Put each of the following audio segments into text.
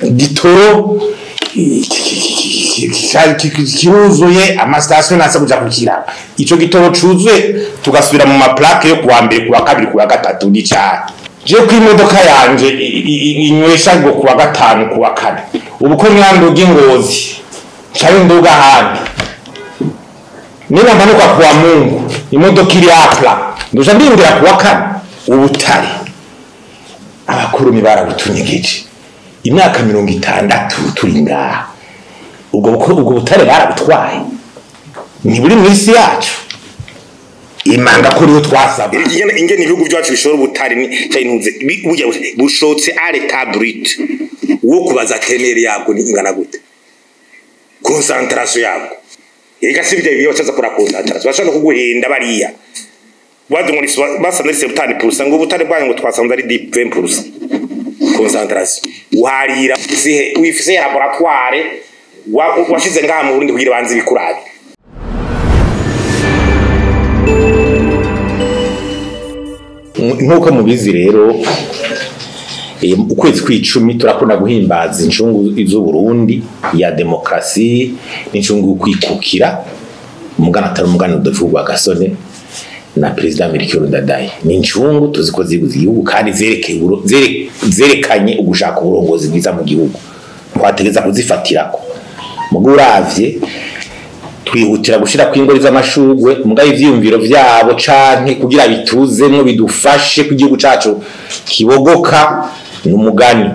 gitoro kiruzuye amastation nasa kuja kukira ico gitoro cuzuye tugasubira mu maplaque yo kuwa mbere kuwa kabiri kuwa gatatu n'icyaha je ku imodoka yanje inywesha ngo kuwa gatanu kuwa kane ubu ko nyando gingozi cyari nduga handi niba manuka kuwa Mungu imodoka iri apla ndoja ndingira kuwa kane ubutare abakuru mibara butunyegeje imyaka 60 turi ngaha ubwo butare barabutwaye ni buri mwisi yacu imanga kuri yo twasaba ingene ibihugu byacu bishora ubutare ni cyintuze bujya bushotse areta brut wo kubaza tenere yabwo ni ingana gute concentration yabwo ega sibye biyo cyaza kora concentration bashaka kuguhenda bariya wadunguri basanze 70% ngo ubutare bwanyu ngo twasanze ari 20% concentration uharira wifise laboratoire washize ngaha mu Burundi kugira banze bikurabe nkuko mubizi rero ukwezi kw'icumi turakunda guhimbaza incungu izo Burundi ya demokrasi n'incungu kwikukira umugana atari umugana udavugwa gasone na president Melchior Ndadaye ni incungu tuziko ziguze igihugu kandi zerekanye ugushaka uburongozi bwiza mu gihugu twategeza kuzifatirako muguravye twihutira gushira kwingori z'amashugwe mugaye ivyumviro vyabo canke kugira bituzemwe bidufashe ku gihugu cacu kibogoka n'umugani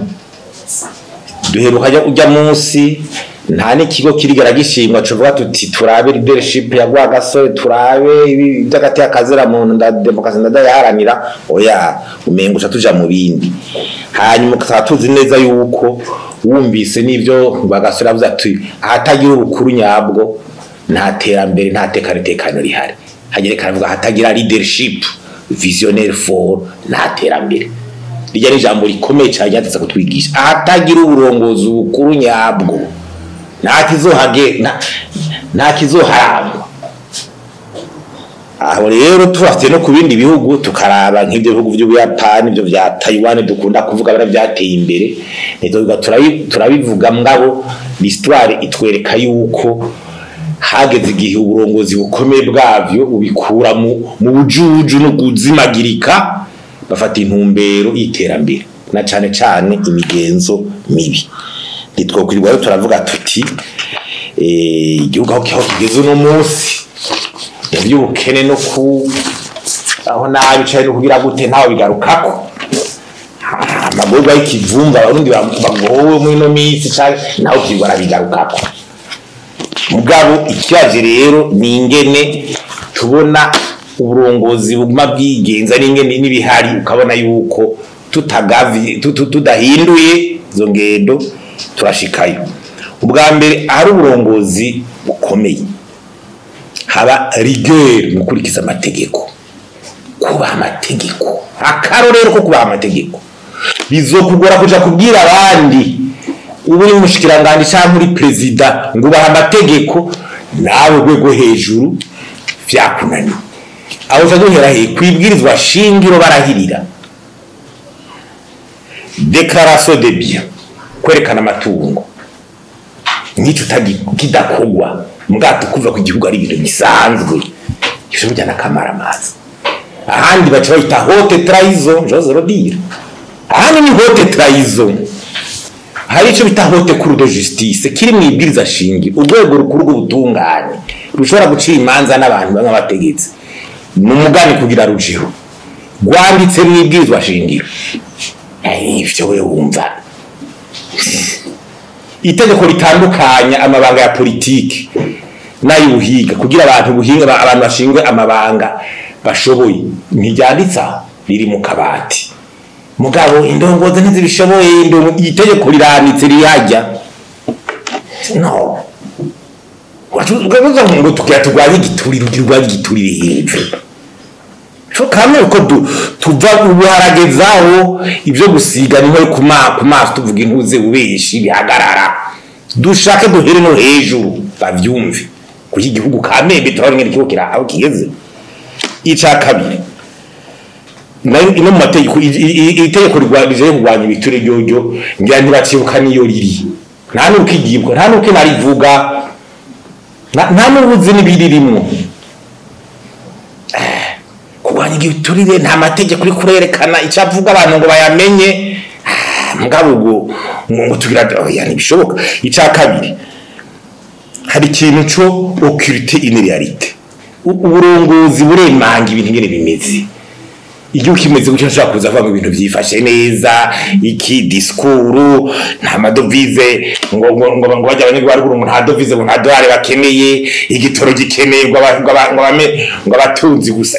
duheruka ujya munsi nta n'ikigo kirigara gishimwa cuvuga tuti turabe leadership ya Rwagasore turabe by'agati akazera mu demokrasi ndayaharanira oya umengo tuja mu bindi hanyuma tuzi neza yuko wumvise nivyo Rwagasore avuze ati ahatagira ubukuru nyabwo nta terambere nta tekano rihari hagerekana avuga hatagira leadership visionnaire for nta terambere rijya n'ijambo rikomeye cyane yatse kutwigisha ahatagira uburongozi ubukuru nyabwo nta kizoharangwa aho rero tufite no ku bindi bihugu tukaraba nk'ibyo bihugu by'Ubuyapani ibyo bya Taiwan dukunda kuvuga bara byateye imbere nito turabivuga mngabo l'histoire itwereka yuko hageze igihe uburongozi bukomeye bwavyo ubikura mu bujuju no kuzimagirika bafata intumbero y'iterambere na cane imigenzo mibi nitwokwirwa turavuga tuti igihugu aho kigeze no munsi by'ubukene no ku aho nabi cyane no kugira gute ntawe bigarukako amagorwa y'ikivumba abarundi bagowe mu ino minsi cyane naho kigora bigarukako mugabo ikibaje rero ni ingene tubona uburongozi buguma bwigenza n'ingene n'ibihari ukabona yuko tudahinduye zo ngendo turashikayo ubwa mbere ari uburongozi bukomeye haba rigueur mu kurikiza amategeko kuba amategeko akarorero ko kuba amategeko bizokugora kuja kubwira abandi uburi mushikirangandi cyangwa muri president ngo baha amategeko nawe rwego hejuru vyakunani aho zaduhera he kwibwirizwa shingiro barahirira déclaration de bien kwerekana amatungo nico kidakogwa mgato kuva ku gihugu ari ibintu bisanzwe cyo bijana kamara amazi ahandi baca bayita haute trahison Jose Rodire ahandi ni haute trahison hari cyo bita haute cour de justice kiri mu ibwiriza shingi urwego rukuru rw'ubutungane rushobora gucira imanza n'abantu bamwe bategetse mu mugani kugira rujiro rwanditse mu ibwirizwa shingiro ivyo we wumva itegeko ritandukanya amabanga ya politiki n'ayuhiga kugira abantu buhinga abantu bashingwe amabanga bashoboye ntiryanditsa riri mu kabati mugabo indongozi ntizibishoboye itegeko riranditse riyajya no wacugabuza ngo tukira turwaye igiturire rugirwa igiturire hepfo cyo kamwe uko tuva ubuharagezaho ibyo gusiga niho ku maso tuvuga intuze ubeshi bihagarara dushake duhere no hejuru bavyumve kuko igihugu kamembe turabonye igihugu kira aho kigeze ica kabiri ino mu mategeko itegeko rije kurwanya ibiture ryo ngira ntibacibuka niyo riri nta nuko igibwa nta nuko narivuga nta nubuzi nibiririmo kurwanya ibiturire nta mategeko kuri kurerekana icavuga abantu ngo bayamenye mugabo ngo tugira yani bishoboka ica kabiri hari ikintu cyo occulter une réalité uburongozi buremanga ibintu ngene bimeze iyo kimeze gutyo nshaka kuza avuga ibintu byifashe neza iki discours nta madovize ngo bajya abanyarwanda umuntu nta dovize ngo nta dolari bakeneye igitoro gikeneye ngo abatunzi gusa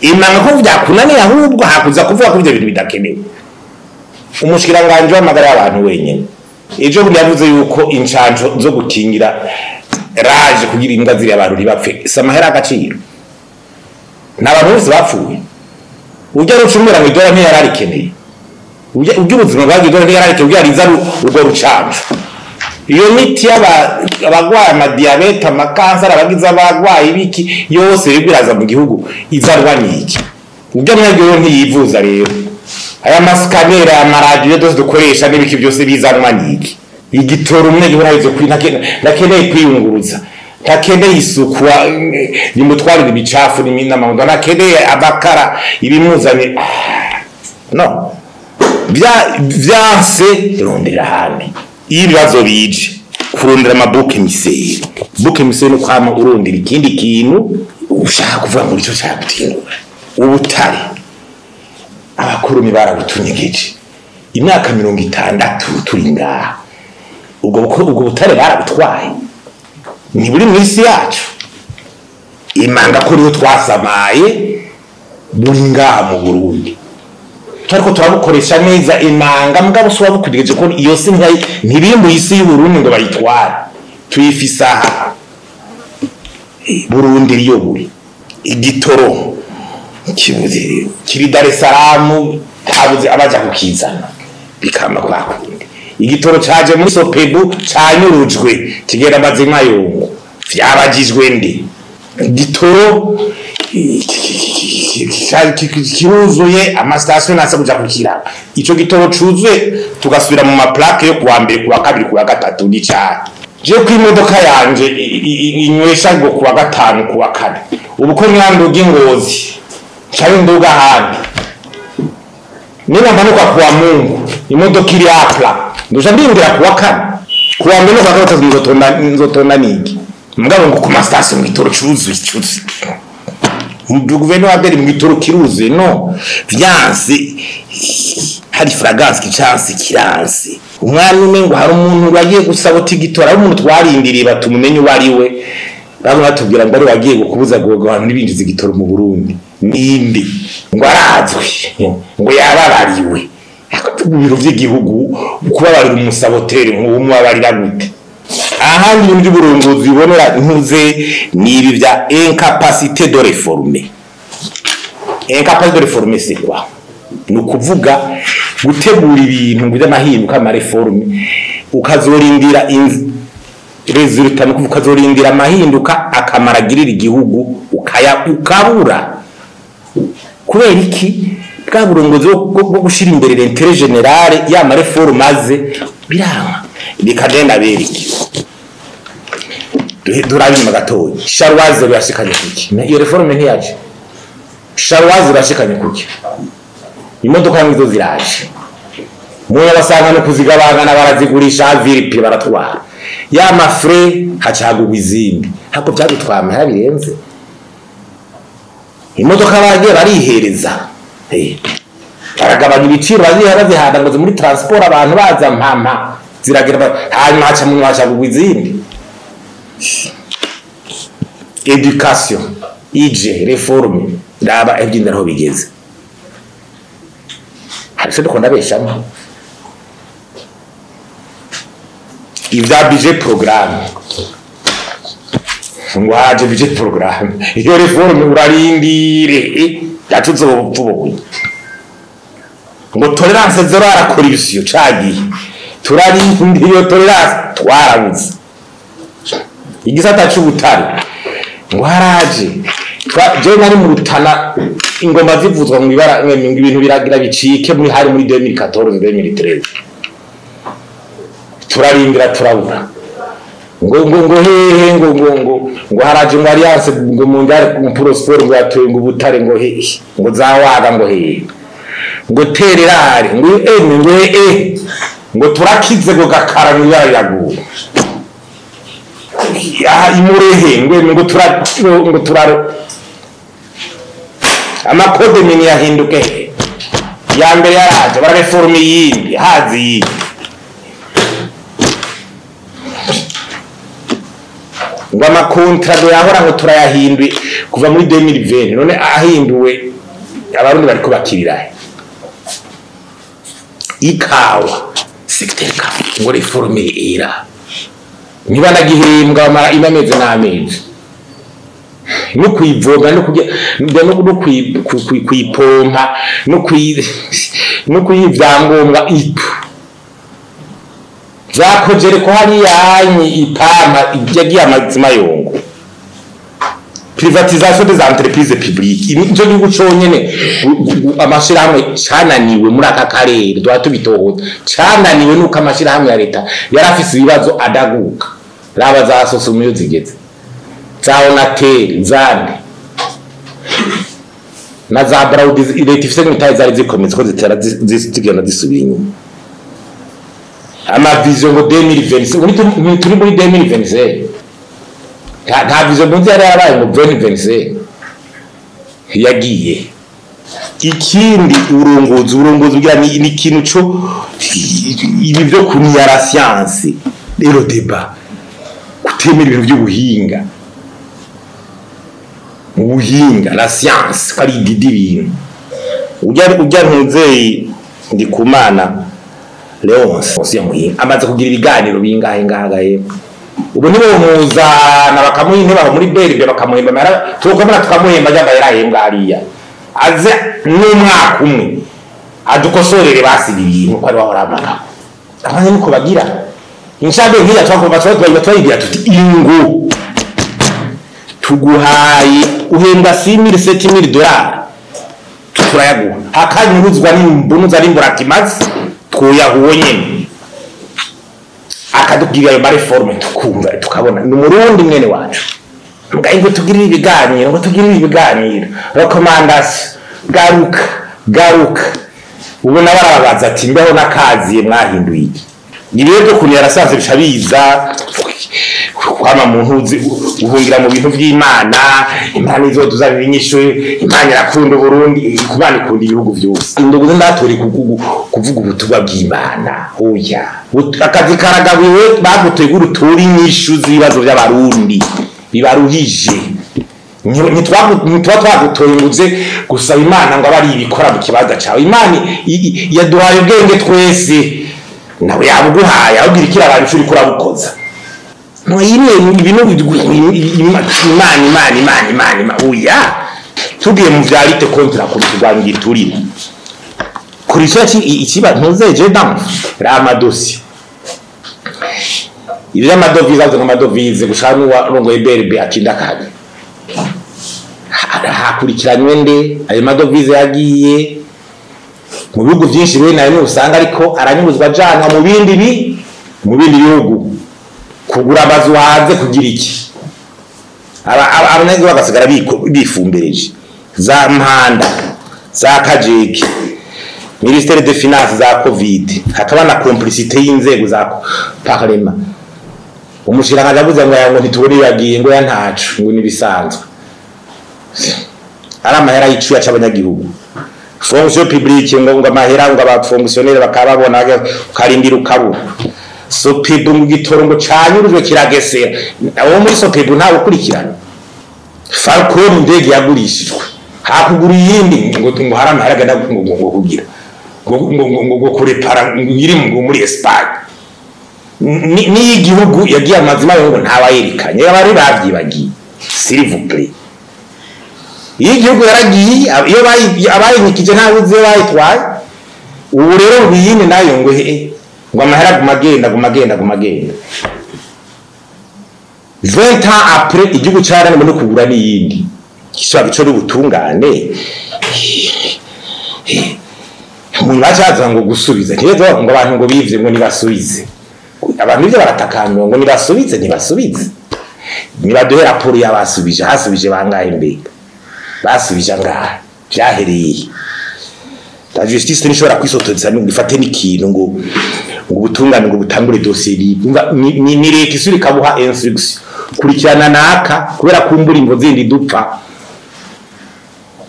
imanga ko byakunaniye ahubwo hakuza kuvuga ko ibyo bintu bidakenewe umushikiranganje w'amagara y'abantu wenyene ejo bundi yavuze yuko incanco zo gukingira raje kugira imbwa ziri abantu ntibapfe samahera agaciro n'abantu bose bapfuye ujya rucumura mu idora ntiyararikeneye ujya ubuzima bwagiye idora ntiyararikeneye ujya riza urwo rucanco iyo miti y'abagwaye amadiabete amakanseri abagize abagwaye ibiki yose biraza mu gihugu izarwa n'iki ujya mwagiro ntiyivuza rero aya masikanera amaradiyo dose dukoresha n'ibiki byose bizanwa n'iki igitoro umwe gihoraheze nakeneye kwiyunguruza nakeneye isuku nimutwarira ibicafu n'amahunda nakeneye abakara ibimuzanye no vyanse rondera handi ibibazo bije kurondera amabuke miseri buke miseri no kwama urondera ikindi kintu ushaka kuvuga muri cyo cyagutindura ubutare abakoroni barabutunyegeje imyaka 60 turi ngaha ubwo butare barabutwaye ni buri mwisi yacu imanga ko niyo twasamaye buri ngaha mu Burundi tariko turabukoresha neza imanga mugabo so babukudigeje ko iyo si ntiri mu isi y'u Burundi ngo bayitware tuyifisaha Burundi riyo buri igitoro kiri Dar es Salaam habuze abaja kukizana bikama kwakundi igitoro caje muri Sopebu canyurujwe kigera mazima yongo vyabagijwe ndi igitoro kiruzuye amastation nasa kuja kukira ico gitoro cuzuye tugasubira mu maplaque yo kuwa mbere kuwa kabiri kuwa gatatu ni cyane je ku imodoka yanje inywesha ngo kuwa gatanu kuwa kane ubu ko nyanduga ingozi cyari nduga handi nina manuka kuwa Mungu imodoka iri apla ndoja ndingira kuwa kane kuwa mbere kwa gatatu nzotonda niki mugabo ngo ku mastation ngitoro cuzuye guverinoma aberi mwitoro kiruze no vyanse hari fragrance kicanse kiranse umwana umwe ngo hari umuntu wagiye gusabota igitora ari umuntu twarindiriye batumumenye ubariwe bamwe batubwira ngo ari wagiye gukubuza gogo abantu nibinjiza igitoro mu Burundi ninde ngo arazwe ngo yababariwe akatubiro by'igihugu kubabarira umusabotere nk'umwe abarira gute ahandi muri burongozi bonera ntuze nibi bya incapacité de réformer incapacité de réformer c'est quoi nukuvuga gutegura ibintu ngo by'amahinduka ama réforme ukazorindira resultat nukuvuga ukazorindira amahinduka akamaragirira igihugu ukabura kubera iki bwa burongozi bwo gushira imbere l'intérêt général ya ma réforme maze biranga bikagenda beriki durabima gatoyi sharwaze yashikanye kuki iyo reforme ntiyaje sharwaze yashikanye kuki imodoka ngizo ziraje muya basanga no kuzigabangana barazigurisha aviripi baratwara ya mafre hacagugwa izindi hako byadutwama yabirenze imodoka bagiye barihereza baragabanya ibiciro bazihanda muri transport abantu baza mpampa ziragira hanyuma haca mu hacagugwa izindi education ije reforme ndaba ebyindaraho bigeze harese dukunda beshamo ivya budget programme ngo haje budget programme iyo reforme urarindire yatuzopfubuye ngo tolerance zero ara corruption cagi turarindire iyo tolerance twarabuze igisata cy'ubutari ngo haraje je nari mu Rutana ingoma zivuzwa mu ibara ibintu biragira bicike muri hari muri 2014 2013 turarindira turabura ngo hehe ngo haraje ngo alliance ngo mundare mu Prosper ngo yatoye ngo Butare ngo hehe ngo zawaga ngo hehe ngo tererare ngo ngo turakize ngo gakara ngo yaguye ya imurehe ngo turaro amakode mini yahinduke ya mbere yaraje barareforme yindi hazi ngo amakontra do yahora ngo turayahindwe kuva muri 2020 none ahinduwe abarundi bariko bakirira ikawa secteur ka ngo reforme era niba nagihembwa amara imameze n'amezi no kuyivoga no kujya no kuyipompa no kuyivyangombwa ipu zakojere ko hari yanyi ipampa yagiye amazima yongo privatisation des entreprises publiques injo gihugu conyene amashirahamwe cananiwe muri aka karere dwa tubitohoza cananiwe nuko amashirahamwe ya leta yarafise ibibazo adaguka raba za sosumiyo zigeze zaonateri zande na za braudi leta ifise n'imitahe zari zikomeze ko zitera zigenda zisubira inyuma ama vision ngo 2020 turi muri 2020 nta vision bunzi yari yarabaye ngo 2020 yagiye ikindi urunguzi bwa ni kintu cyo ibi byo kunyara science rero débat kutemera ibintu by'ubuhinga ubuhinga la science kari didibintu ujya ntuzeyi ndi kumana Leonce Osiyamuhinga amaze kugira ibiganiro bingahe ngagaye ubu nibo muzana bakamuhinde baho muri berbe bakamuhemba mara tukomera tukamuhemba jamba yarahembwa hariya aze n'umwaka umwe adukosorere basibiri nuko ari wahora amaka abanye niko bagira inshabe nkiya twakumva twayigira tuti ingo tuguhaye uhembwa 6000 $7000 turayaguha hakanyuruzwa n'imbunuza n'imburatimazi twoyahuwe nyene akadubwira ayo reforme tukumva tukabona ni murundi mwene wacu ngaye ngo tugirire ibiganiro recommandation garuka ubona barabaza ati mbeho nakaziye mwahinduye nibiye byo kunira arasanze bishabiza kwama muntu uhungira mu bintu by'Imana Imana izo tuzabira inyisho Imana irakunda Burundi kubana ikunda ibihugu byose indogo ndatori kuvuga ubutuba bw'Imana oya akazi karagabiwe bagutegura utura inyishu z'ibibazo by'abarundi bibaruhije twagutoye nguze gusaba Imana ngo abari ibikora mu kibaza cyawe Imana yaduhaye ubwenge twese nawe yabuguhaye aho girikira abantu cyo kurabukoza no yine ibintu Imana oya tugiye mu vyarite kontra kurwangira turimo kuri cyo ikiba ntuzeje dam ramadosi ibyo amadovize gushaka n'uwarongo EBRB akinda kaje hakurikiranywe nde ayo madovize yagiye mu bihugu byinshi bene nayo usanga ariko aranyuzwa janwa mu bindi bihugu kugura amazu hanze kugira iki abanyagihugu bagasigara bifumbereje za mpanda za kajeki ministère des finances za covid hakaba na complicité y'inzego za parlement umushiranga yavuze ngo yango ntituburi yagiye ngo yantacu ngo nibisanzwe ara mahera yicuya c'abanyagihugu fonction publique ngo amahera ngo abafonctionnaire bakababona karindira ukabura sopebu mu gitorongo canyurujwe kiragesera abo muri sopebu nta gukurikirana Falcon ndege yagurishijwe hakugura yindi ngo harama haragenda ngo kugira ngo kurepara ngiri muri Espagne ni igihugu yagiye amazima ngo ntabayirikanye abari bavyibagiye s'il vous plaît igihugu yaragiye iyo abayinikije ntabuze bayitwaye ubu rero biyine nayo ngo ngo amahera gumagenda 20 ans après igihugu cyarane no kugura n'iyindi gishobora gucora ubutungane umuntu bacaza ngo gusubiza ntibezo ngo abantu ngo bivye ngo nibasubize abantu ivyo baratakambira ngo nibasubize nibaduhe raporo y'abasubije hasubije bangahe mbega basubije ngaha vyahereye la justice nishobora kwisototsa ngo ifate n'ikintu ngo ubutungane ngo butangure dossier ni leta isuri kabuha instruction kurikirana naka kubera kumbura imvo zindi dupfa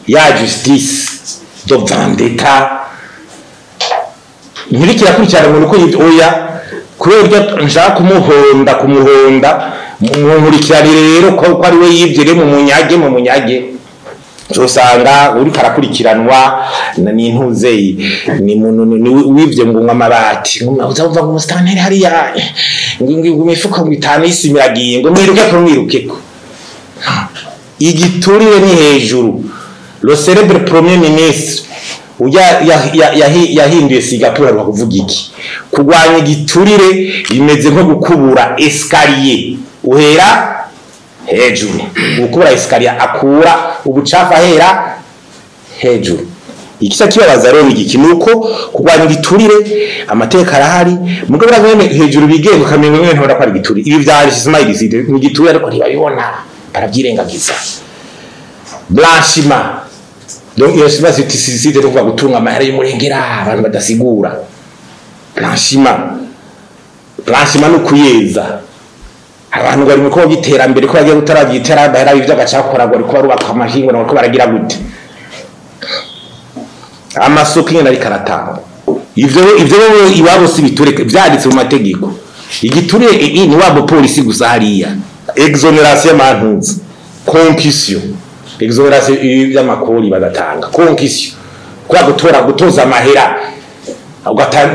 ya justice do vendetta ntirikira kurikirana ngo uko oya kubera nshaka kumuhonda munkurikirane rero ko ari we yivye mu munyage usanga uri karakurikiranwa n'intuze ni wivye ngo amabati uzumva ngo mustanteri hari ya ngo imifuko ngo 5 isimiragiye ngo mwirukeko igiturire ni hejuru le célèbre premier ministre yahinduye Singapore bakuvuga iki kugwanya igiturire bimeze nko gukubura escalier uhera hejuru gukubura escalier akura ubucafa hera hejuru ikisa kibabaza rero iki nuko kugwanya igiturire amateka arahari mugabo brazone hejuru bigenga kamenye ngene ntora kwari igiturire ibi vyari Ismail Zide mu giturire ariko ntibabibona baravyirengagiza blanchiment donc iyo sibazi tisizide no gutunga amahera y'umurengera abantu badasigura blanchiment no kuyeza abantu bari mu ko giterambere ko bagiye gutaragitera bahera ivyo agacakora ngo ariko barubaka amahingo nako baragira gute amasoko nyene ari karatanga ivyo iwabo sibitureke vyanditse mu mategeko igiturire ni wabo polisi gusa hariya exoneration mantuzi concussion exoneration y'amakori bagatanga concussion kwa gutoza amahera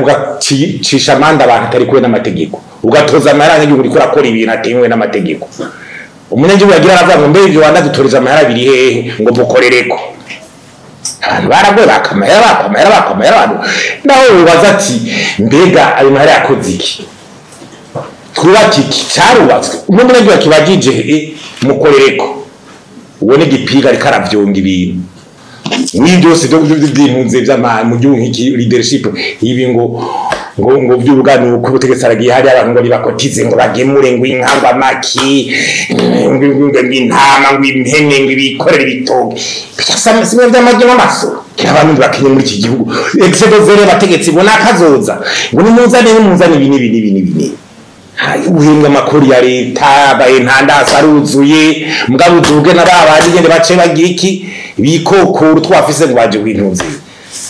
ugacisha amanda abantu atari kwe n'amategeko ugatoza amahera nk'igihe uriko urakora ibintu atemewe n'amategeko umunyagihugu yagira aravuga ngo mbe ivyo wandadutoreza amahera biri hehe ngo mukorereko abantu baragoye bakamahera abantu naho ubaza ati mbega ayo mahera yakoze iki twubaka iki carubatswe umunyagihugu yakibagije mukorereko ubone gipiga ariko aravyonga ibintu byose by'impunzi mu gihugu nk'iki leadership ibi ngo by'ubugani uko butegetse aragiye hari abantu ngo bakotize ngo bagemure ngo inkangwa maki ngo intama ngo impene ngo bikorere bitoge byasama simwe by'amajye n'amaso abantu bakenye muri iki gihugu exedozere bategetse bona kazoza ngo nimuzane ibini ubuhinga makuru ya leta baye ntanda saruzuye mugabo uzuge nababandi ngende bace bagira iki bikokuru twafise ngo baje kwintunze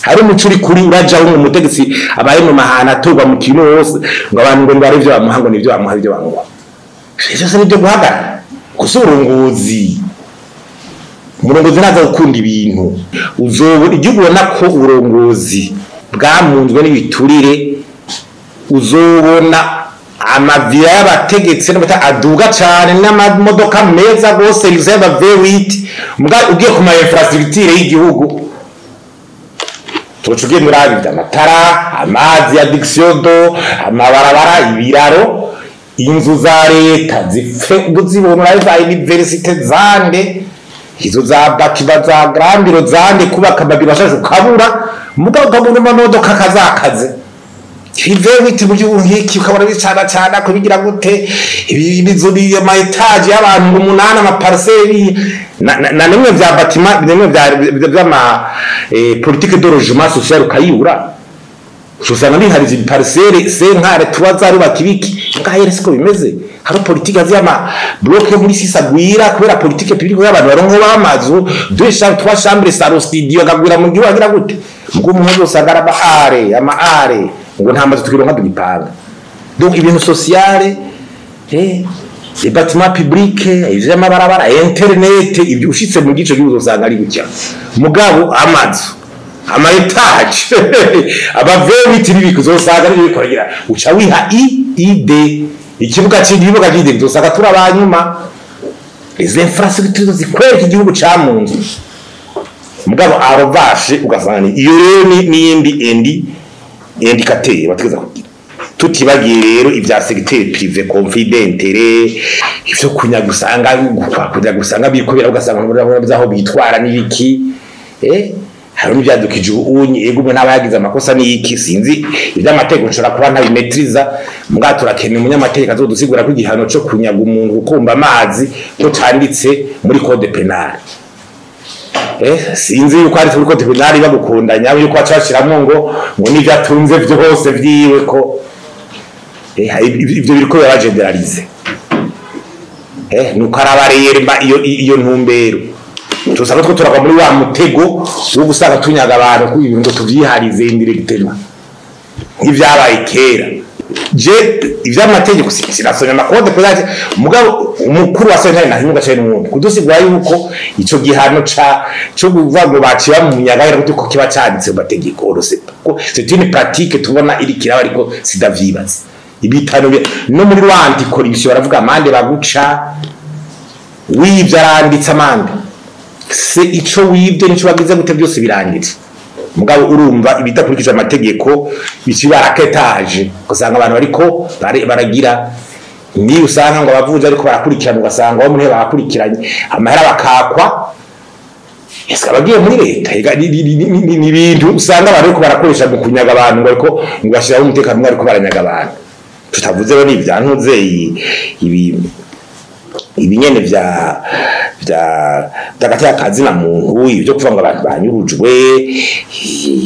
hari umucuri kuri uraja wo mutegetsi abaye mu mahana atorwa mu kintu hose ngo abantu ngo bari byo bamuhango nivyo bamuha byo bangwa ivyo se nibyo guhagara kusurunguzi umurongozi naza gukunda ibintu uzobona igihugu nako urongozi bwamunzwe n'ibiturire uzobona amavira y'abategetse n'abata aduga cyane n'amamodoka meza gose rizeba V8 mbwa ugiye ku ma infrastructure y'igihugu tucugiye muri abita amatara amazi ya dixiodo amabarabara ibiraro inzu za leta zibonora za universite zande izo za bakiba za grandiro zande kubaka babiri bashaje ukabura mbwa ukabona amamodoka kazakaze Hive mu gihugu nk'iki ukabona bicana kubigira gute ibizo biye ma etage y'abantu 8 ama parcelles na nimwe vya bâtiment nimwe vya ma politique de logement social ukayibura usanga ndi hari parcelles senkare tubazaru bakibiki ngahere siko bimeze hari politique azama bloc muri sisagwira kubera politique publique y'abantu barongo bamazu 2 chambres salon studio agagwira mu gihugu agira gute ngo umuntu usagara ama are ngo ntamaze tukironka dugipanga donc ibintu sociale les bâtiments publics ivy'amabarabara internet ibyo ushitse mu gico gihuzo usanga ari gutya mugabo amazu ama etage abavebiti bikuzosanga ari bikorera uca wiha ide ikibuga cy'igihugu gide uzosanga turabanyuma les infrastructures zikwera igihugu camunze mugabo arobashe ugasanga iyo rero ni yindi indicateur bategeza kugira tutibagiye rero ibya secteur privé confidentiel ivyo kunyagusanga bikobera ugasanga aho bitwara n'ibiki hari n'ibyadukije unyi ego umwe n'abayagize amakosa n'iki sinzi iby'amategeko nshobora kuba ntabimetriza mbwa turakene umunyamategeko azodusigura ko igihano cyo kunyaga umuntu ukumba amazi ko canditse muri code penal sinzi yuko ari muri code penal bagukundanya yuko acashiramo ngo n'ivyo atunze byose vyiwe ko ibyo biriko barageneralize nuko arabareyerba iyo ntumbero tusaba two turagwa muri wa mutego wo gusanga tunyaga abantu ku ibintu tuvyiharize indirectement nk'ivyabaye kera je ivy'amategeko sinasomye amakode kuzaje mugabo umukuru wa sentare na himuga cyane n'umuntu kudusigura yuko ico gihano cyo kuvuga ngo baciba mu munyaga kuko kiba cyanditse mu mategeko orosepa ko c'est une pratique tubona iri kiraba ariko sidavyibaza ibitano no muri rwandi corruption baravuga amande baguca wivyaranditse amande se ico wibye nico bagize gute byose birangitse mugabo urumva ibidakurikije amategeko bicibaraketaje kusanga abantu bariko baragira ni usanga ngo abavuje ariko barakurikirana ugasanga wo muri bakurikiranye amahera bakakwa ese abagiye muri leta ni ibintu usanga abantu ariko barakoresha mu kunyaga abantu ngo ariko ngashira umutekano mwari ko baranyaga abantu tutavuze bo n'ibyantuze ibinyene vya kazi na muntu ibyo kuvuga ngo abantu banyurujwe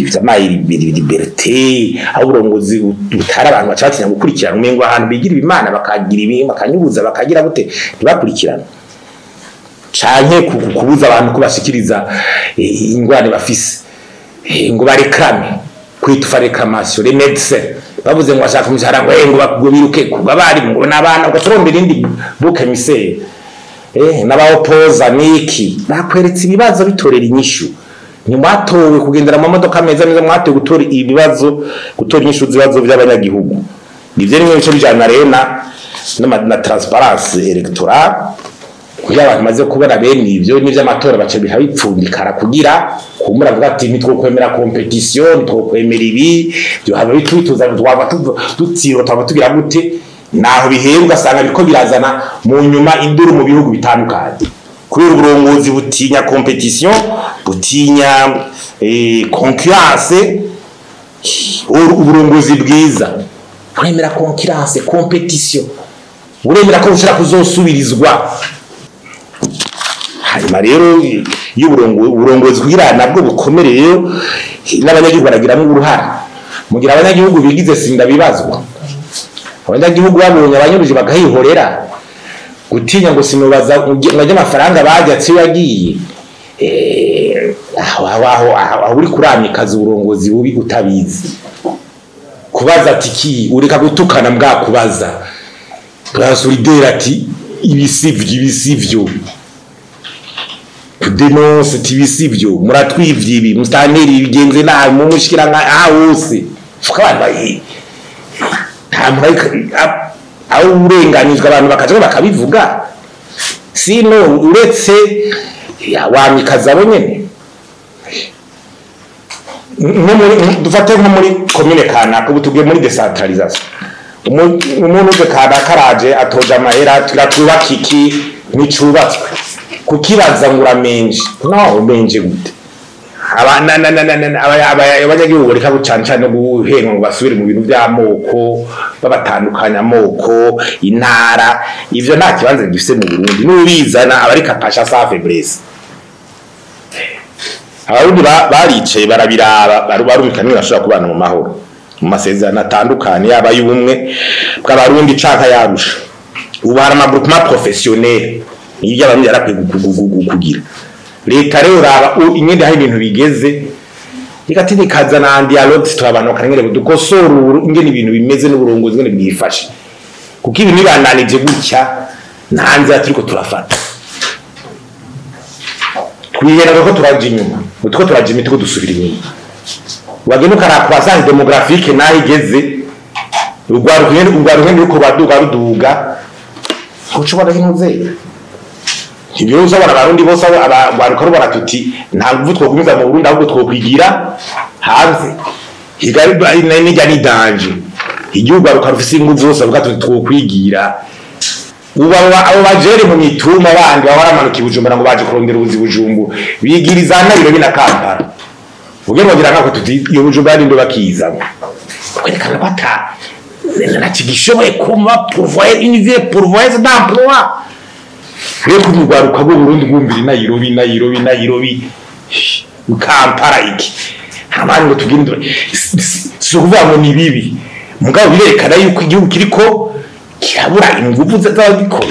ivyamaye liberté aburongozi butara abantu bacatinya gukurikirana umengo ahantu bigira ibimana bakagira ibintu bakanyuruza bakagira gute ntibakurikirana canke kubuza abantu ko bashikiriza ingwane bafise ngo barekame kwitwa réclamation les médecins bavuze ngo bashaka umushahara ngo biruke kuba bari ngo nabana ugatorondera indi buke mise n'abaopoza niki bakweretse ibibazo bitorera inyishu nimwatowe kugendera mu modoka meza mwatowe gutora ibibazo gutora inyishu zibazo by'abanyagihugu nivyo nimwe bice bijana rero na transparence electorale kugira abantu maze kubona bene ivyo n'ivyo amatora bace bihayipfundikara kugira kumura vuga ati nitwo kwemera competition nitwo kwemera ibi byo haba bitwituza twaba dutsiro twaba tugira gute naho bihembwa sanga biko birazana mu nyuma induru mu bihugu bitandukanye kubera uburongozi butinya competition butinya concurrence uburongozi bwiza kwemera concurrence competition uremera ko ushaka kuzosubirizwa hanyuma rero y'uburongozi kugira nabwo bukomereye n'abanyagihugu baragiramo uruhara mugira abanyagihugu bigize sinda bibazwa abanyagihugu babonye abanyuruje bagahihorera gutinya ngo sinubaza ngajya amafaranga bajyatse yagiye aho uri kuramikaza uburongozi bubi utabizi kubaza ati ki ureka gutukana mbwa kubaza solidaire ati ibisivyo denonce tibisivyo muratwivye ibi mustaneri bigenze nawe mu mushikiranga hose fukabana bayi aho urenganizwa abantu bakaje bakabivuga sino uretse wamikaza abo nyene dufate nko muri commune kanaka ubutugiye muri decentralisation umuntu uje karaje atoja amahera turatubaka iki nicubatswe kukibaza ngura menje no menje gute abanyagihugu reka gucancana no guhenga ngo basubire mu bintu by'amoko babatandukanya amoko intara ivyo nta kibanza gifise mu Burundi n'ubizana abari kapasha sa faiblesse abarundi baricaye barabiraba barumvikana bashobora kubana mu mahoro mu masezerano atandukanye yaba y'ubumwe bw'abarundi canka yarusha ubu hari amagroupement professionnel ibyo abantu yarakwiye kugira leta rero raba ingende hari ibintu bigeze ikatini kazana andi dialogue twabana kanengere dukosora ingene ibintu bimeze n'uburongozi ngene bwifashe kuko ibintu bibananije gutya ntanze aturiko turafata twiyera ko turaje inyuma utwo turaje imiti ko dusubira inyuma wagene karakwasanze demographique naho igeze urwaruhene ruko baduga ushobora hintuze ibyo uzabona abarundi bose abarukoro baratuti nta nguvu twogumiza mu Burundi ahubwo twokwigira hanze higaribwa n'ijya ni danger igihugu arufise inguvu zose avuga twokwigira abo bajere mu mituma bandi bawaramanuka Bujumbura ngo baje kurondera ubuzi Bujumbu bigiriza Nairobi na Kampala ugiye bagira nako tuti iyo Bujumbura ndo bakiza kwerekana bata nakigishoboye kuma pourvoir une vie pourvoyeuse d'emploi reko mugwaruka bwo Burundi bwumbira Nairobi Kampala iki abantu ngo tugindure so kuvuga ngo ni bibi mugabo birekana yuko igihugu kiriko kirabura ingufu z'ababikora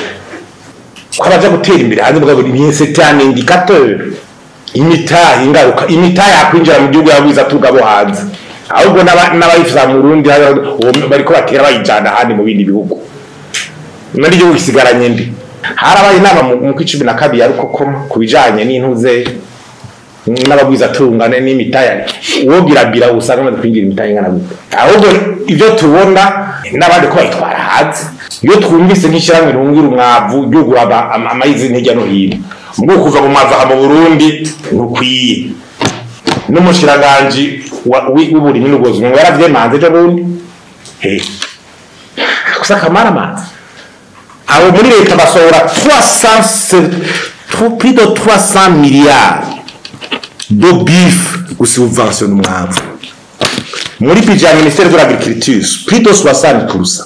kwabaza gutera imbere hanze mugabo ni secteur indicateur imitahe ingaruka imitahe yakwinjira mu gihugu yabuza tugabo hanze ahubwo n'abayifisa mu Burundi bariko batera bayijana handi mu bindi bihugu nari igihugu gisigaranye ndi harabaye inama mu 12 ariko kubijanye n'intuze n'abagwiza tungane n'imitaya wogirabira usanga bamaze kwingira imitaya ingana gute ahubwo ivyo tubona n'abandi ko bayitwara hanze iyo twumvise nk'ishyirahamwe rungira umwavu ryugura amayizi ntijya no hino ngo kuva mu mwavu mu Burundi nukwiye n'umushiranganje w'uburimyi n'ubworozi ngo yaravyemanze ejo bundi gusa kamaramanza abo muri leta basohora plus de 300 milliards de bif ou subvention umwavu muri budget ministère de l'agriculture plus de 60%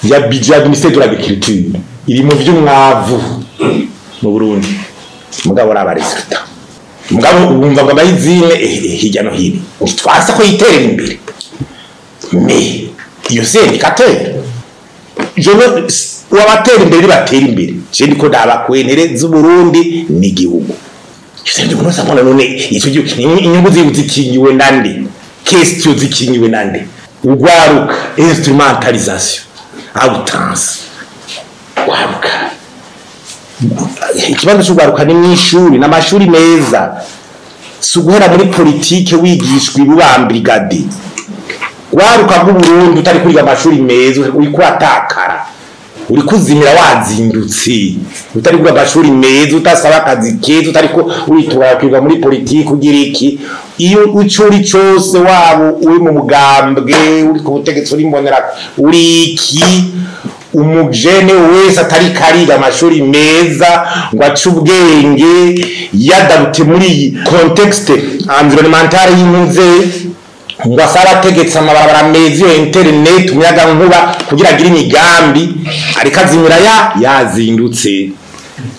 ya budget ministère de l'agriculture iri mu by'umwavu mu Burundi mugabo raba resultat mugabo ubumva ngo bayizine hirya no hino twasa ko yiterera imbere me iyo syndicateur wabatera imbere batera imbere je ndiko ndabakwenere z'u Burundi n'igihugu cyende umuntu sabona none icyo inyungu zikingiwe nande question zikingiwe nande ugwaruka instrumentalisation outrance gwaruka ikibazo cy'ugwaruka ni mwishuri n'amashuri meza suguhera muri politique wigishwa ibubambrigade gwaruka bw'u Burundi utari kwiga amashuri meza uri kwatakara uri kuzimira wazindutse utari kwiga amashuri meza utasaba akazi keza utari ko uritura kwiga muri politique ugira iki iyo ucuri cyose wabo uri mu mugambwe uri ku butegetsi uri mbonera uri iki umujene wese atari kariga amashuri meza ngo acubwenge yadabute muri contexte environnementale y'impunze ngo asaba tegetse amabarabara mezi yo internet umuyaga nkuba kugira agire imigambi ariko azimira yazindutse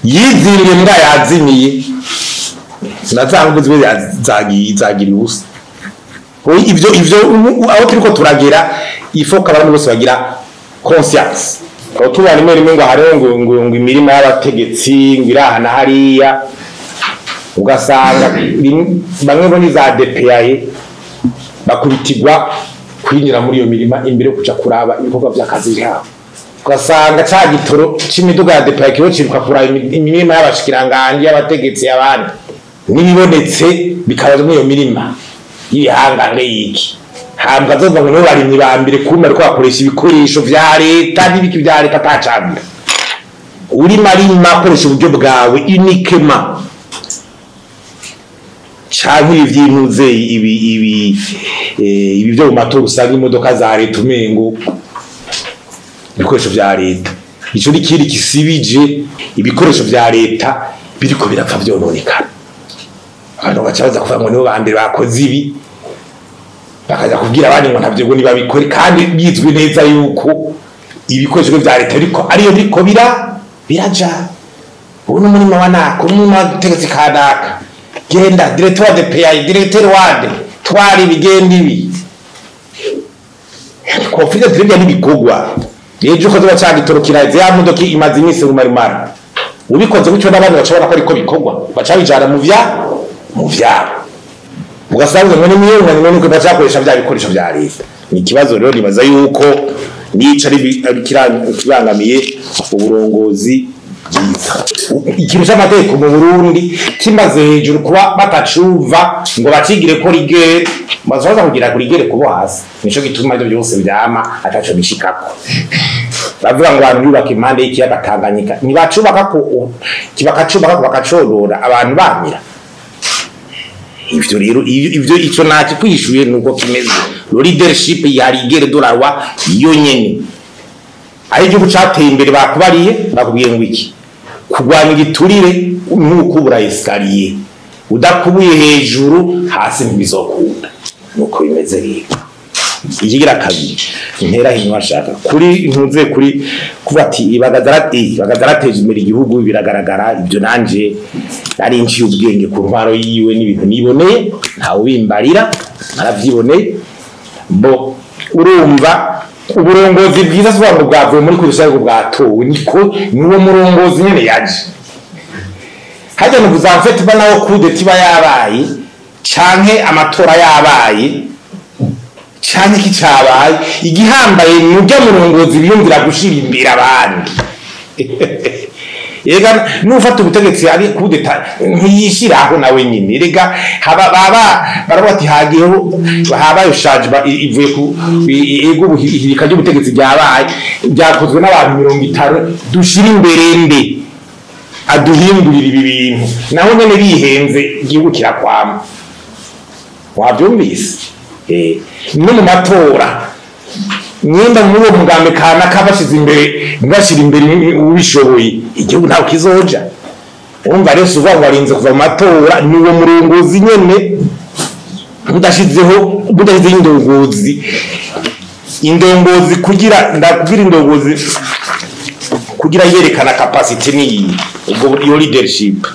yizimire mbwa yazimiye sinazangu zwe zagira ubusa ivyo aho turiko turagera ifoka abantu bose bagira conscience ko tubana rimwe ngo hariho ngo imirima y'abategetsi ngo irahana hariya ugasanga bamwe bo ni za DPAE bakubitirwa kwinjira muri iyo mirima imbere kuca kuraba ibikorwa by'akazi byabo ugasanga ca gitoro c'imiduga ya DPAE kiho ciruka kuraba imirima y'abashikiranganje y'abategetsi y'abandi nibibonetse bikabaza muri iyo mirima y'ihangane yiki hambwa zoza ngo barimye bambire kuma ariko bakoresha ibikoresho vya leta n'ibiki vya leta atacambira uri marima akoresha uburyo bwawe uniquement canke ivyintuze ibi byo mu matora usanga imodoka za leta umengo ibikoresho vya leta ico nikiri kisibije ibikoresho vya leta biriko birapfa vyononekana abantu bacabaza kuvuga ngo nibo bambere bakoze ibi bakaza kubwira abandi ngo ntavyo ngo nibabikore kandi bizwe neza yuko ibikoresho vya leta ariko ariyo biko biraja uno murima wanako umuma tegetse kadaka genda directeur de PAI directeur wade twari bigenda ibi conflit de tribia n'ibigogwa ejo ko zoba cyagitorokira ya modoka imaze iminsi mu marimara ubikoze gutyo n'abandi bacabona ko ariko bikogwa bacabijana mu vyabo ugasanga ngo nimiyonga none ko bacakoresha bya bikoresho bya leta ni kibazo rero nibaza yuko nica ari kirangamiye uburongozi bwiza ikintu cy'amategeko mu Burundi kimaze hejuru kuba batacuva ngo bakigire ko rigere bazaza kugira kuri rigere kubo hasi nico gituma ibyo byose byama ataco bishikako bavuga ngo abantu bubaka impande y'ikiyaga Tanganyika ntibacubaka ko kibakacubaka bakacorora abantu bamira ivyo rero ivyo ico naki kwishuye nuko kimeze le leadership yarigere dolarwa iyo nyene ari igihugu cyateye imbere bakubwiye ngo iki kugwanya igiturire n'ukubura escalier udakubuye hejuru hasi ntibizokunda nuko bimeze rero ikigira kabiri intera hinwa ashaka kuri ntuze kuri kuba ati bagazarateje imbere igihugu biragaragara ibyo nanje ari inci ubwenge ku ntwaro yiwe n'ibintu niboneye ntawe bimbarira naravyiboneye bo urumva uburongozi bwiza sobanura bwavuye muri kurushaho bwatowe niko niwo murongozi nyene yaje hajya no kuzamfete banaho kude tiba yabaye canke amatora yabaye canke kicabaye igihambaye nujya murongozi biyumvira gushira imbere abandi Ega nufata ubutegetsi ari kudeta ntiyishiraho nawe nyine rega barabati hagiyeho habaye shaje ivuye ku ego buhirika ry'ubutegetsi byabaye byakozwe n'abantu 50 dushira imbere mbe aduhindurira ibi bintu naho nyene bihenze igihugu kirakwama wabyumvise no mu matora nyenda muri uwo mugambe kana kabashize imbere ngashira imbere ubishoboye igihugu ntaho kizoja urumva rero suva ngo arinze kuva mu matora ni uwo murongozi nyene budashizeho indongozi kugira ndakubwira indongozi kugira yerekana capacity ni ubwo yo leadership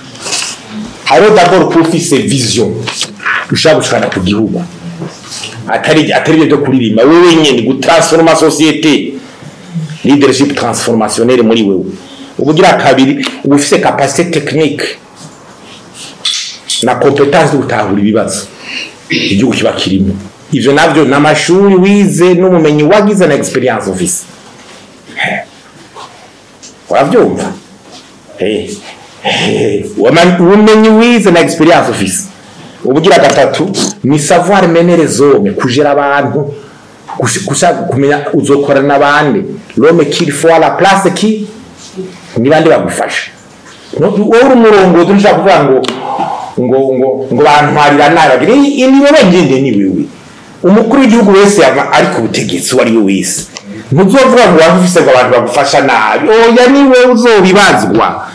haro d'abord profise vision ushaka gushana ku gihugu atari byo kuririmba wewe nyene gutransforma société leadership transformationnel muri wewe ubugira kabiri ubufise capacité technique na compétence de gutahura ibibazo igihugu kiba kirimo ivyo navyo n'amashuri wize n'ubumenyi wagize na experience office wavyumva ubumenyi wize na experience office ubugira gatatu ni savoir mener les hommes kujera abantu kumenya uzokorana nabandi l'homme qu'il faut à la place qui ni bandi bagufasha no uri umurongo dushaka kuvuga ngo bantwarira nabi ni wowe ngende ni wewe umukuru w'igihugu wese ari ku butegetsi wari wese ntuzovuga ngo wafise ngo abantu bagufasha nabi oya ni wewe uzobibazwa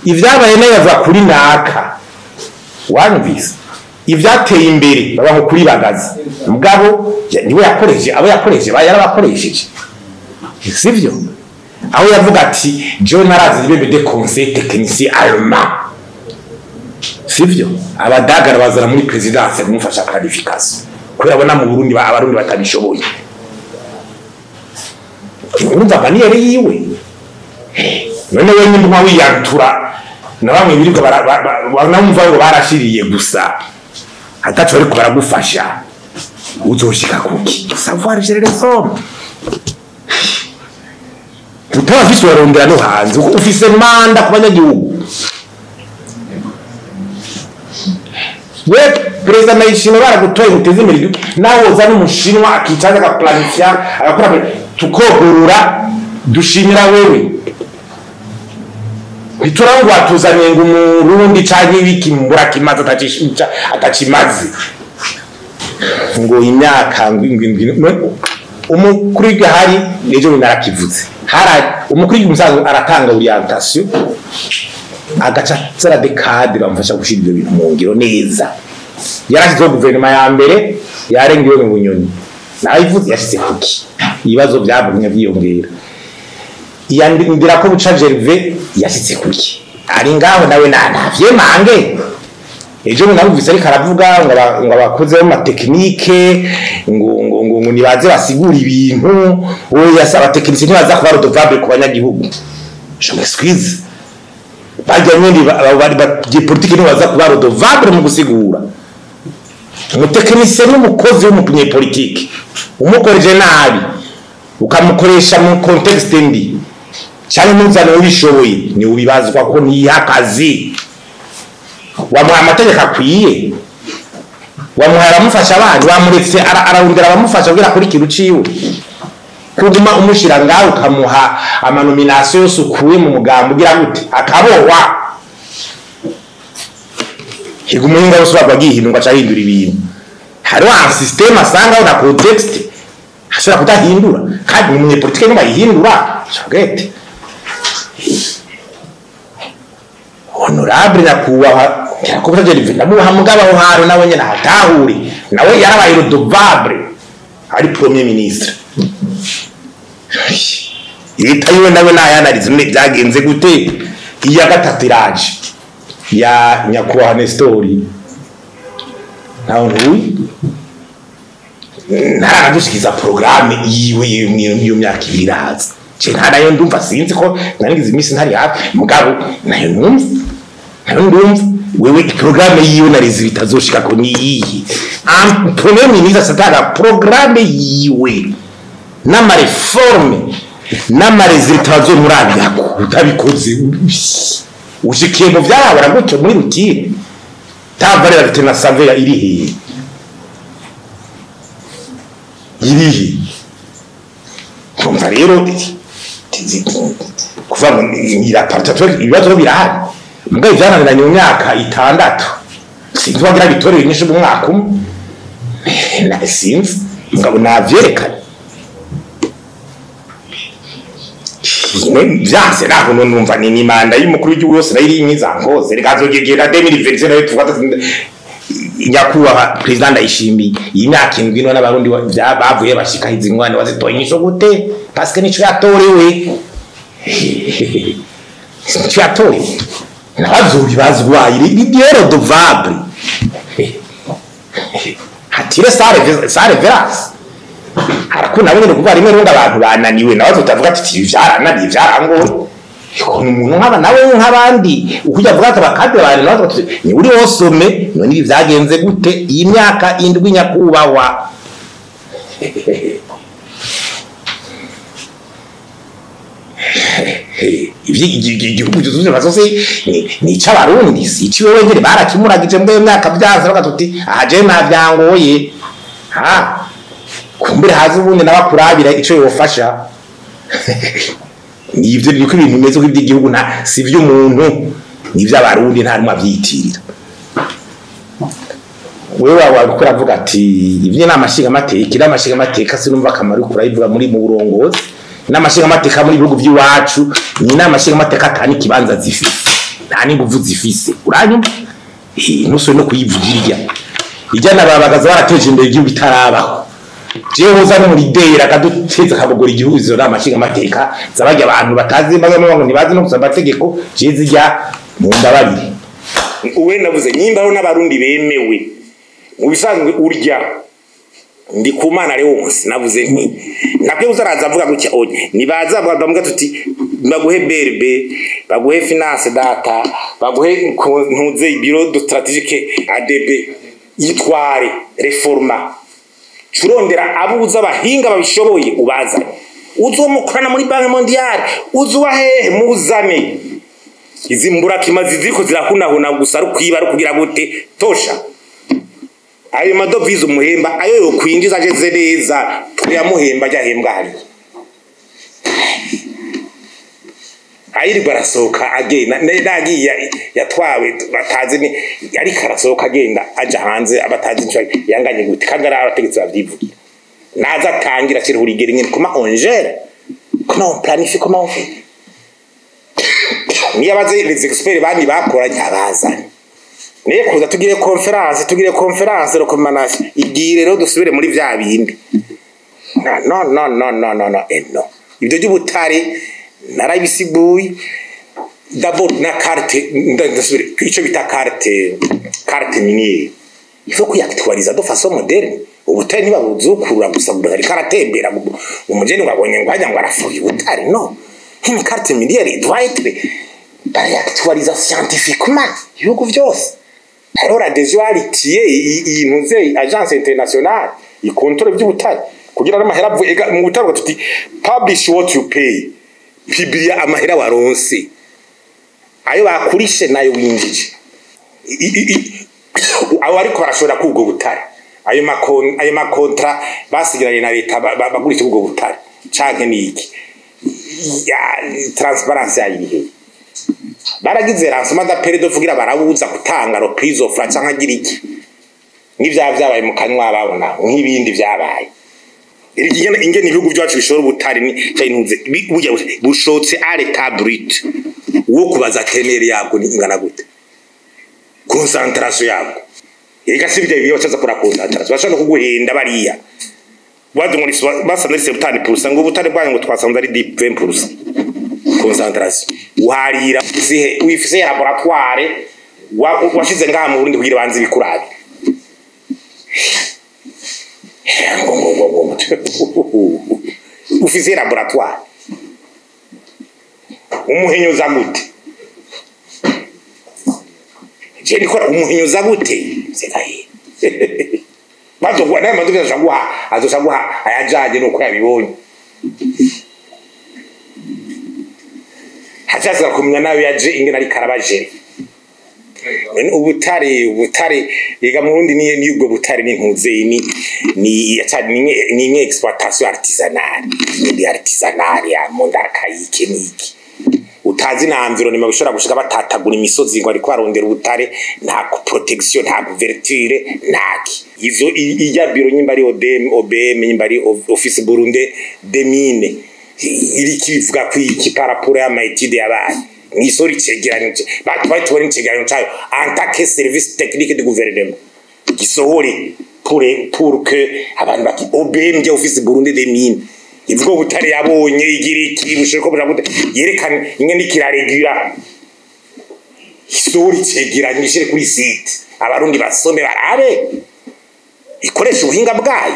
ivyabaye neza kuri naka wanvise ivyateye imbere baba nko kuri bagaza mugabo niwe yakoresheje abo yakoresheje yarabakoresheje sivyo aho yavuga ati John arazi ibebe de conseil technicien allemand sivyo abadagara bazara muri presidence kumufasha qualification ko yabona mu Burundi abarundi batabishoboye urumva baniyere yiwe none we nyindwa wiyantura na bamwe biriko banamva ngo barashiriye gusa atacho ariko baragufasha uzoshika kuki savoir gérer les hommes tutafise warondera no hanze ufise manda kubanyagihugu we president nayishino baragutoye muteze imbere naho za n'umushinwa akicaza ka planifier agakora tukogurura dushimira wewe biturangwa tuzanye ngo umurundi canke ibiki mbura kimaza atacimazi ngo imyaka umukuru w'igahari ejo binarakivuze umukuru w'umusaza aratanga orientation agaca tsara de cadre bamfasha gushira ibyo bintu mu ngiro neza yarashyizeho guverinoma ya mbere yarengewe mu bunyoni nayivuze yashyize kuki ibibazo byabumye byiyongera yandindira ko buca Gervais yashitse kuki ari ngaho nawe navye mange ejo munabuvise ariko aravuga ngo abakoze mu technique ngo nibaze basigura ibintu oya saba technicien nibaza kuba redevable ku banyagihugu je m'excuse bajya nyindi bari politique nibaza kuba redevable mu gusigura mu technicien n'umukozi w'umupunye politique umukoreje nabi ukamukoresha mu context ndi cyane muzana ubishoboye ni ubibazwa ko ni akazi wamuha amategeko akwiye wamuha aramufasha abandi wamuretse ararundira abamufasha kugira kuri kintu ciwe kuguma umushira ngaho ukamuha amanomination yose ukuye mu mugambo ugira gute akabowa higumunga usubwa gihindu ngo acahindura ibintu hari wa system asanga na context ashobora kudahindura kandi umunyepolitike niba yihindura shogete honorable nakubaha yakoze Gervais namuha mugaba haro nawe nyene hatahuri nawe yarabaye redevable ari premier ministre leta yiwe nawe nayanarize byagenze gute iya gatatu iraje ya nyakubaha Nestori naho ntuyi ntaragushikiza programme yiwe iyo myaka ibiraza je ntanayo ndumva sinzi ko narigize imisi ntari hafi mugabo nayo ndumva wewe programme yiwe narizi bitazoshika ko ni iyi premier ministre satara programme yiwe n'ama reforme n'ama resultats zo murabiyako utabikoze ushikiye mu byabara gutyo muri rutine tavarera bitena savera irihe kumva rero kuva mu irapartato ibibazo birahari mbaye byananiranye mu myaka 6 sinzi wagira bitorere nyinshi mu mwaka na sinzi ngabo navyerekana byase naho numva ni imanda y'umukuru w'igihugu yose nayiri imizangoze rekazogegera 2027 nayo tufata nyakubaha president Ndayishimiye imyaka 7 no n'abarundi bavuye bashika izingwane bazitoye inyisho gute parce que nico yatorewe cyatorewe nabazubi bazwaye idiero dovable hatire sare veras harakuna bene kuva rimwe runga abantu bananiwe nabazo utavuga ati byarananiye byarangoye ko umuntu nkaba nawe nk'abandi ukujya avuga ati bakade abantu nabazo ni uri wosome none ibi byagenze gute iyi myaka 7 nyakubawa igihugu cyuzuye bazose ni cy'abarundi si cyo wengere barakimuragije mbwe myaka byanze bakatuti aje navyangoye kumbere hazi ubundi nabakurabira ico yofasha nivyo niko ibintu bimeze ko iby'igihugu na si by'umuntu nivyo abarundi nta rumwe avyitirira wewe wakora avuga ati ivyo namashiga amateka iramashiga amateka sinumva akamaro kurayivuga muri mu burongozi n'amashiga amateka muri bihugu by'iwacu ni n'amashiga amateka atani kibanza zifise nta n'inguvu zifise uranyuma nuso no kuyivugira ijana babagaza barateje imbere igihugu bitarabaho jewe uza no muri dera kaduteza kabogora igihugu izo n'amashiga amateka zabajya abantu batazi ngo ntibazi no gusaba amategeko jezijya mu ndabarire uwe navuze nyimbaho n'abarundi bemewe mu bisanzwe urya ndi kumana rero wose navuze nti nabyo uzaraza avuga gutya onye nibaza bavuga tuti baguhe BRB baguhe finance data baguhe ntuze bureau de stratégique ADB yitware reforma curondera abuza abahinga babishoboye ubazanye uzomukorana muri banki mondiale uzubahehe muzane izimbura kimazi ziko zirakundahona gusa rukwiba rukugira gute tosha ayo madovize umuhemba ayo yo kwinjiza ageze neza twayamuhemba ajahembwa hari ayiri barasoka agenda ndagiye yatwawe batazi ni yari karasoka agenda aja hanze abatazi cyo yanganye gute kagara abategetse bavyivugira naza tangira kiri urigere nyine kuma ongere comment planifier comment on fait ni abaze les experts bandi bakoranye abazanye niye kuza tugire conference recommandation igire rero dusubire muri vya bindi no ibyo by'ubutare narabisiguye d'abord na carte ndasubire ico bita carte minière il faut kuyactualiser de façon moderne ubutare niba buzukurura gusa buri karatembera umugeni wabonye ngwanya ngo arafuye ubutare no une carte minière doit être actualisée scientifiquement yuko vyose. Alors adhesion alitiye inuze agence internationale ikontrole by'ubutare kugira n'amahera mu butare tuti publish what you pay publier amahera waronse ayo bakurishe nayo winjije aho ariko barashobora kubwo butare ayo makontra basigiranye na leta bagurisha ubwo butare canke niki ya transparency ayirihe baragize ransoma da period vugira barabuza gutanga reprise of canke agira iki n'ivya byabaye mu kanwa babona nk'ibindi byabaye ingene ibihugu byacu bishobora ubutare ni cyintuze bushotse à l'état brut wo kubaza tenere yabwo ni ingana gute concentration yabwo ega sibye biyo cyaza kora concentration bashaka kuguhenda bariya bado muri basanze 70% ngo ubutare bwanyu ngo twasanze ari 20% concentration uharira zihe wifise laboratoire washize ngaha mu Burundi kugira banze bikurabe ufise laboratoire umuhenyuza gute je nikora umuhenyuza gute sekaye bazo kwa naye maduka zashagwa azoshagwa ayajaje nuko yabibonye hajaza kumenya nawe yaje ingena ari karabaje ubutare yega mu Burundi ni ubwo butare n'intuze ni exploitation artisanale ni artisanale ya mondaka yike niki utazi na environnement bishobora gushika batatagura imisozi ngo ariko arondera ubutare nta protection nta couverture ntaki ivyo ijya biro nyimba ari OBM nyimba ari office Burundi des mines iri kivuga kwiki paraporo ya maitide yabaye ni sori cegeranyo batwaye tubone cegeranyo cyayo en tant que service technique du gouvernement gisohore pour que abantu baki OBM je office Burundi des mines ivuga butare yabonye igiriki busheko bujagute yerekana ingene kiraregura sori cegeranyo shire kuri site abarundi basome barabe ikoresha ubuhinga bwayo